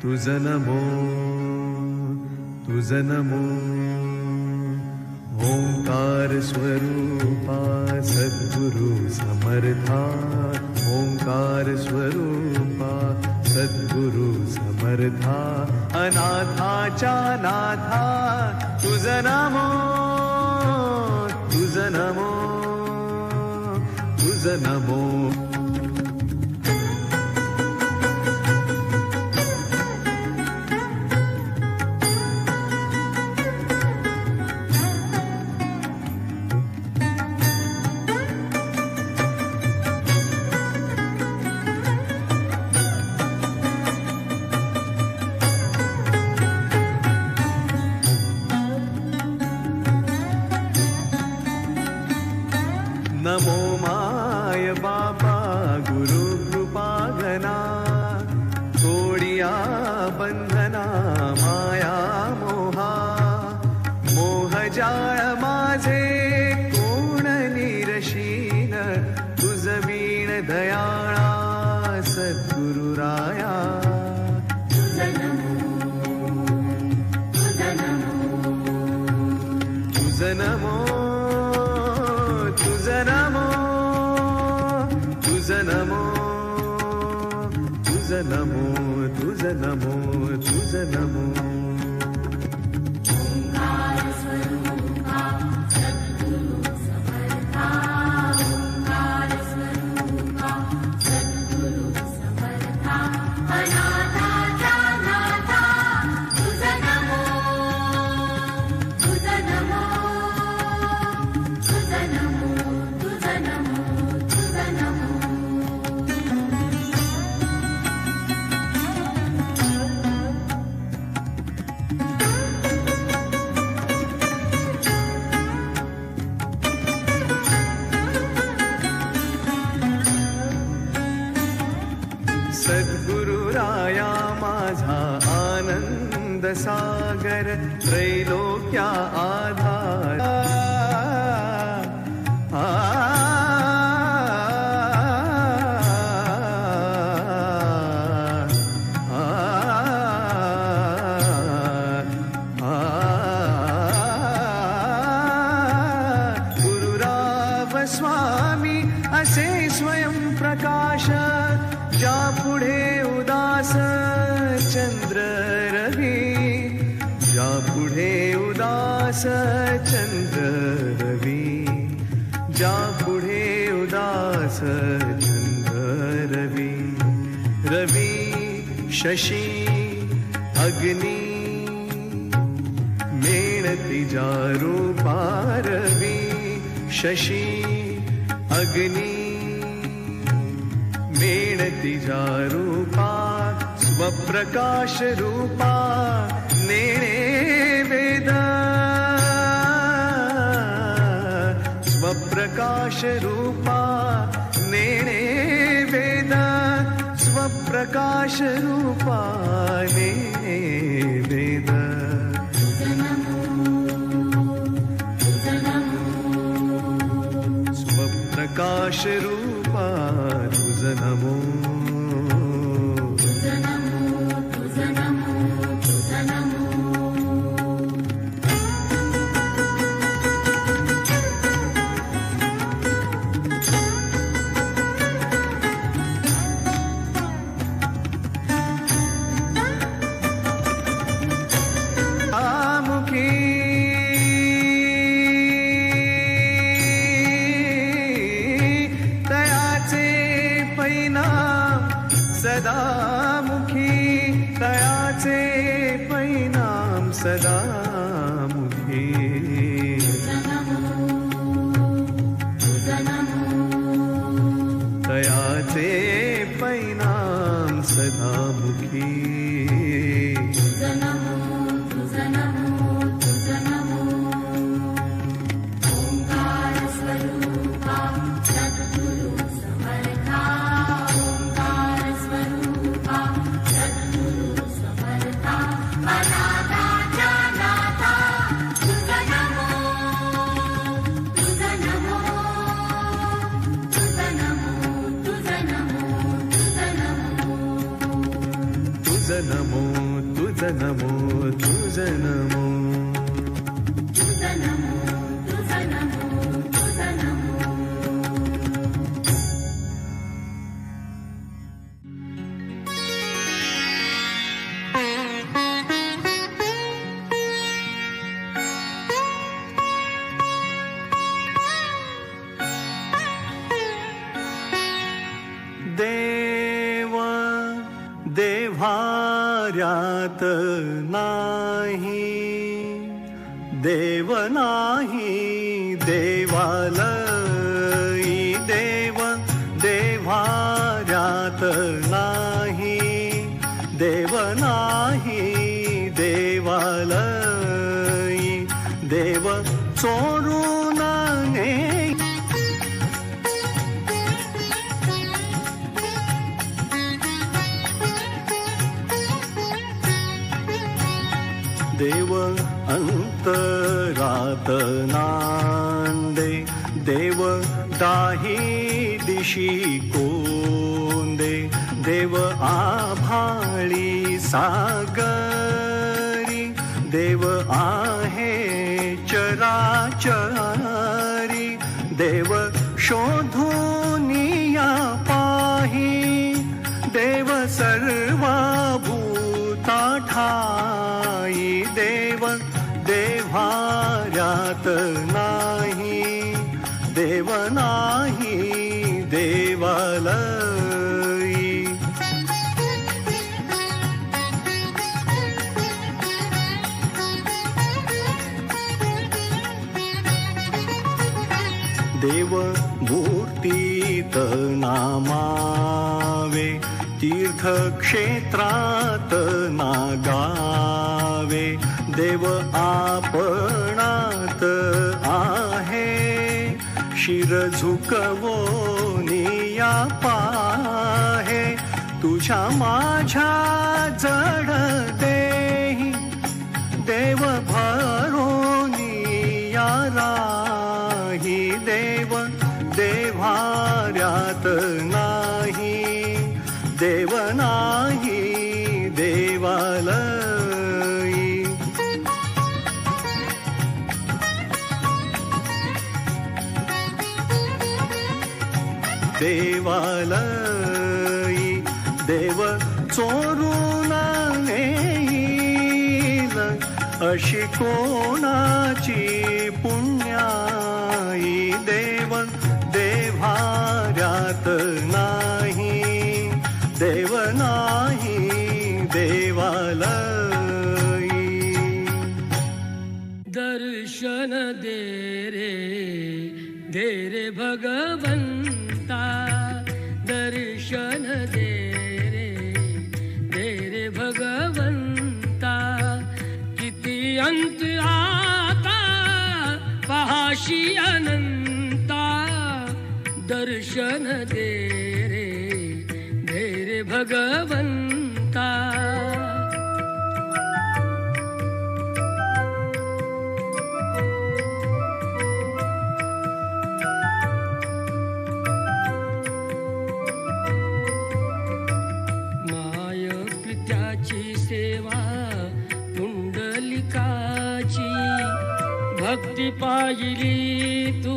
तुझ नमो तुझ नमो ओंकार स्वरूपा सद्गुरु समर्था ओंकार स्वरूपा सद्गुरु समर्था अनाथाच्या नाथा तुझ नमो तुझ नमो तुझ नमो नमो माय बाबा गुरु कृपाघना तोडिया बंधना माया मोहा मोहजाळ माझे कोण निरशीन तुझ वीण दयाळा सद्गुरु राया तुझ नमो तुझ नमो तुझ नमो तुझ नमो तुझ नमो तुझ नमो तुझ नमो ओंकार स्वरूपा सद्गुरु समर्था ओंकार स्वरूपा सद्गुरु समर्था अनाथाच्या नाथा तुझ नमो तुझ नमो तुझ नमो तुझ नमो तुझ नमो सद्गुरु राया माझा आनंद सागर त्रैलोक्या आधार गुरुराव स्वामी असे स्वयं प्रकाश ज्या पुढे उदास चंद्र रवी ज्या पुढे उदास चंद्र रवी ज्या पुढे उदास चंद्र रवी रवी शशी अग्नी मेणती ज्या रूपा रवी शशी अग्नी मेणती जा रूपा स्वप्रकाश रूपा नेणे वेद स्वप्रकाश रूपा नेणे वेद स्वप्रकाश रूपा नेणे वेद तुझ नमो तुझ नमो स्वप्रकाश रूपा तुझ नमो तुझ नमो तुझ नमो तुझ नमो सदामुखी तयाचे परिणाम सदामुखी तयाचे परिणाम सदामुखी ओंकार स्वरूपा सद्गुरु समर्था ओंकार स्वरूपा सद्गुरु समर्था अनाथाच्या नाथा तुझ नमो तुझ नमो तुझ नमो तुझ नमो तुझ नमो नमो तुझ नमो तुझ नमो तुझ नमो तुझ नमो तुझ नमो देव देव्हाऱ्यात नाही देव नाही देवालयी देव देव्हाऱ्यात नाही देव नाही देवालयी देव चोरून नेई देव अंतरात नांदे देव दाही दिशी कोंदे देव आभाळी सागरी देव आहे चराचरी देव शोधूनिया पाही देव सर्वभूता ठाई देव देव्हाऱ्यात नाही देव नाही देवालयी देव मूर्तीत नामावे तीर्थक्षेत्रात नागावे देव आपणात आहे शिर झुकवोनिया पाहे तुझ्या माझ्या जड देही देव भरोनिया राही देव देव्हाऱ्यात नाही देव नाही देवालयी देवालयी देव चोरून नेईल अशी कोणाची पुण्याई देव देव्हाऱ्यात नाही देव नाही देवालयी दर्शन दे रे भगवंता दर्शन दे रे भगवंता किती अंत आता पहाशी अनंता दर्शन दे रे भगवंता माय पित्याची सेवा पुंडलिकाची भक्ती पाहिली तू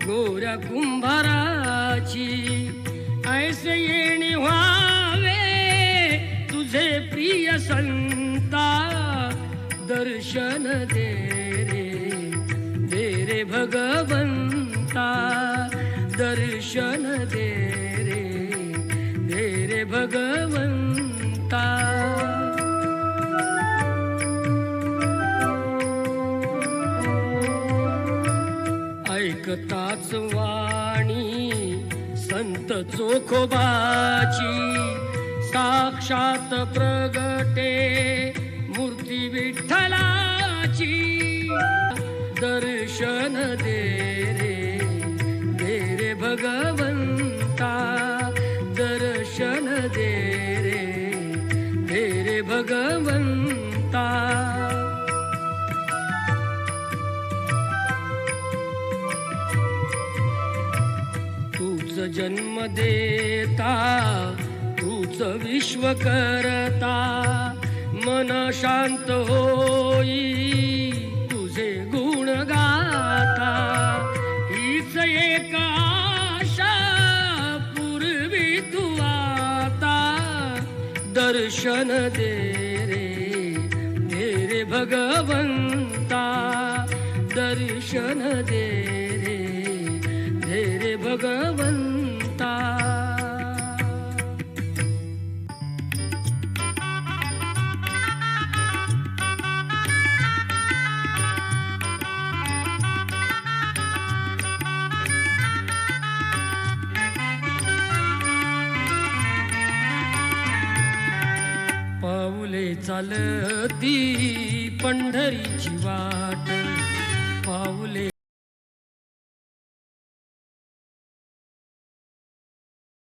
गोऱ्या कुंभाराची ऐसे येणे व्हावे तुझे प्रिय संता दर्शन दे रे भगवंता दर्शन दे रे भगवंता ऐकताच वाणी संत चोखोबाची साक्षात प्रगटे मूर्ती विठ्ठलाची दर्शन दे रे भगवंता दर्शन दे रे भगवंता तूच जन्म देता तूच तूच विश्व करता मन शांत होई तुझे गुण गाता हीच एक आशा पूर्वी तू आता दर्शन दे रे भगवंता दर्शन दे रे भगवंता पाऊले चालती पंढरीची वाट पाऊले